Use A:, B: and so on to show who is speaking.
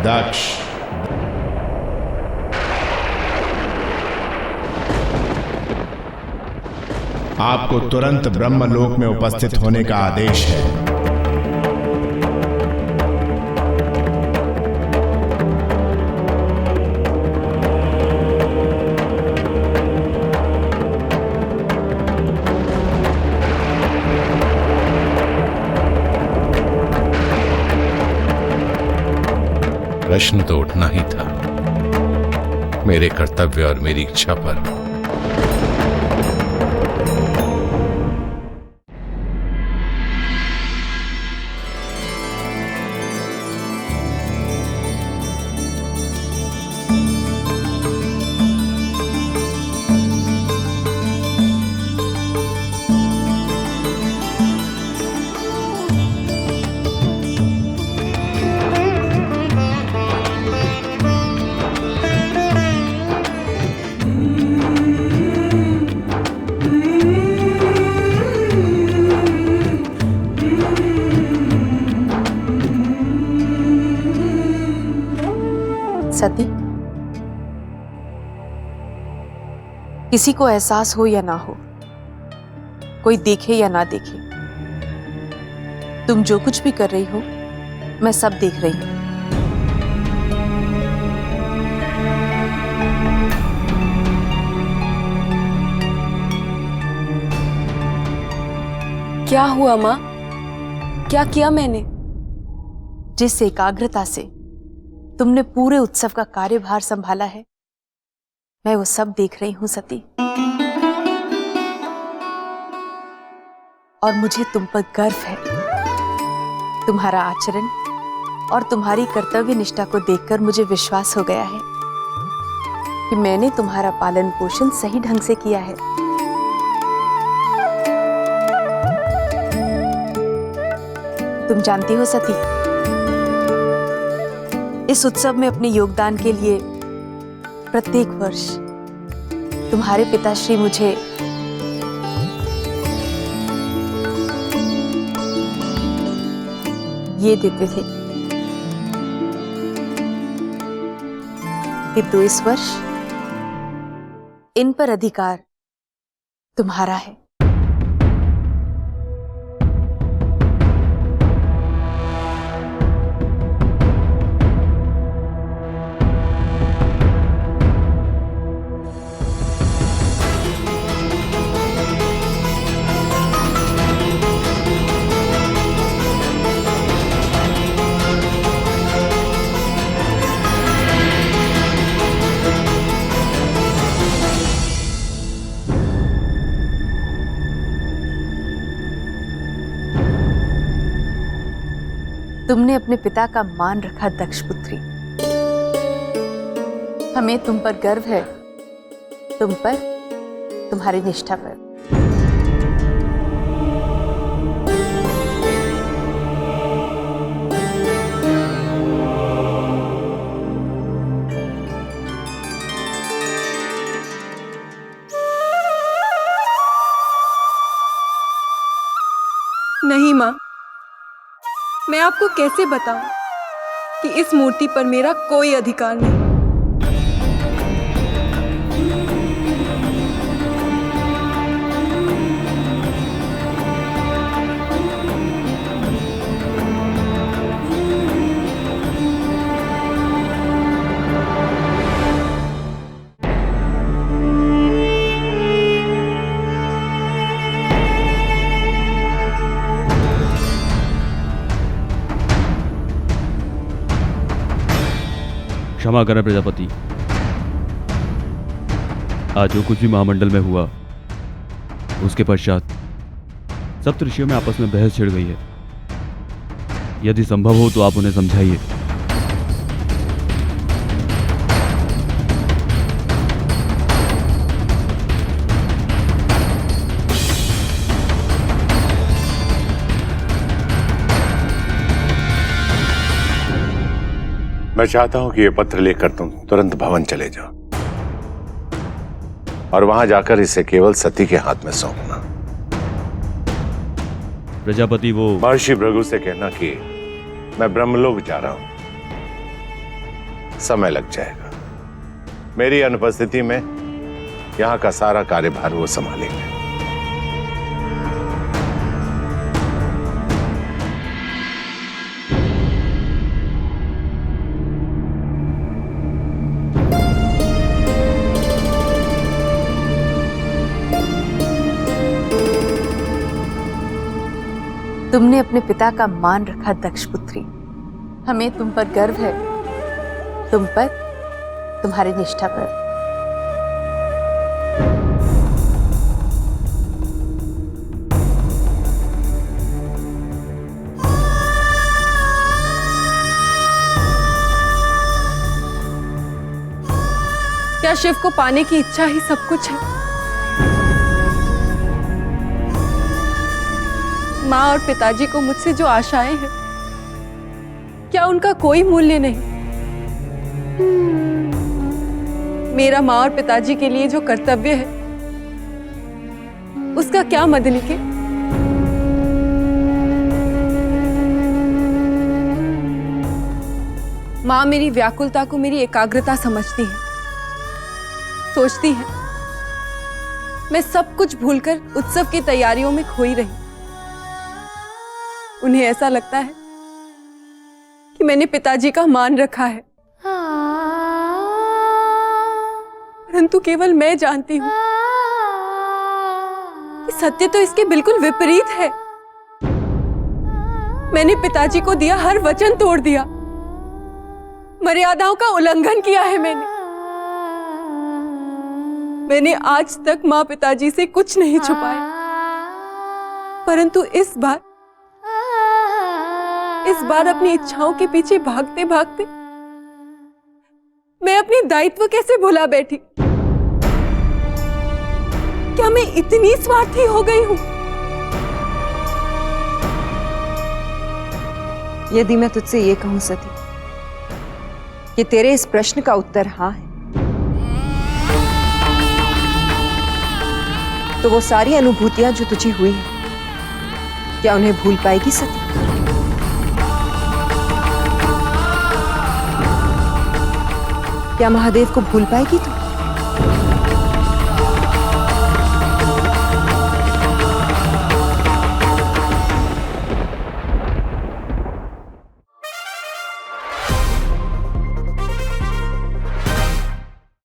A: दक्ष, आपको तुरंत ब्रह्मलोक में उपस्थित होने का आदेश है।
B: प्रश्न तो उठना ही था, मेरे कर्तव्य और मेरी इच्छा पर।
C: सती, किसी को एहसास हो या ना हो, कोई देखे या ना देखे, तुम जो कुछ भी कर रही हो मैं सब देख रही हूं।
D: क्या हुआ माँ? क्या किया मैंने?
C: जिस एकाग्रता से तुमने पूरे उत्सव का कार्यभार संभाला है, मैं वो सब देख रही हूं सती। और मुझे तुम पर गर्व है। तुम्हारा आचरण और तुम्हारी कर्तव्य निष्ठा को देखकर मुझे विश्वास हो गया है कि मैंने तुम्हारा पालन पोषण सही ढंग से किया है। तुम जानती हो सती, इस उत्सव में अपने योगदान के लिए प्रत्येक वर्ष तुम्हारे पिताश्री मुझे ये देते थे, किंतु इस वर्ष इन पर अधिकार तुम्हारा है। तुमने अपने पिता का मान रखा दक्ष पुत्री। हमें तुम पर गर्व है, तुम पर, तुम्हारी निष्ठा पर।
D: नहीं माँ, मैं आपको कैसे बताऊं कि इस मूर्ति पर मेरा कोई अधिकार नहीं।
E: क्षमा करें प्रजापति, आज जो कुछ भी महामंडल में हुआ उसके पश्चात सप्तऋषियों में आपस में बहस छिड़ गई है। यदि संभव हो तो आप उन्हें समझाइए।
B: मैं चाहता हूं कि यह पत्र लेकर तुम तुरंत भवन चले जाओ और वहां जाकर इसे केवल सती के हाथ में सौंपना।
E: प्रजापति, वो
B: महर्षि भृगु से कहना कि मैं ब्रह्मलोक जा रहा हूं समय लग जाएगा। मेरी अनुपस्थिति में यहां का सारा कार्यभार वो संभालेंगे।
C: तुमने अपने पिता का मान रखा दक्ष पुत्री। हमें तुम पर गर्व है, तुम पर, तुम्हारी निष्ठा पर।
D: क्या शिव को पाने की इच्छा ही सब कुछ है? माँ और पिताजी को मुझसे जो आशाएं हैं, क्या उनका कोई मूल्य नहीं? मेरा माँ और पिताजी के लिए जो कर्तव्य है, उसका क्या मदनिके? माँ मेरी व्याकुलता को मेरी एकाग्रता समझती है, सोचती है मैं सब कुछ भूलकर उत्सव की तैयारियों में खोई रही। उन्हें ऐसा लगता है कि मैंने पिताजी का मान रखा है, परंतु केवल मैं जानती हूं कि सत्य तो इसके बिल्कुल विपरीत है। मैंने पिताजी को दिया हर वचन तोड़ दिया, मर्यादाओं का उल्लंघन किया है। मैंने आज तक माँ पिताजी से कुछ नहीं छुपाया, परंतु इस बार अपनी इच्छाओं के पीछे भागते भागते मैं अपनी दायित्व कैसे भुला बैठी? क्या मैं इतनी स्वार्थी हो गई हूं?
F: यदि मैं तुझसे ये कहूं सती कि तेरे इस प्रश्न का उत्तर हाँ है, तो वो सारी अनुभूतियां जो तुझे हुई है, क्या उन्हें भूल पाएगी सती? क्या महादेव को भूल पाएगी तू?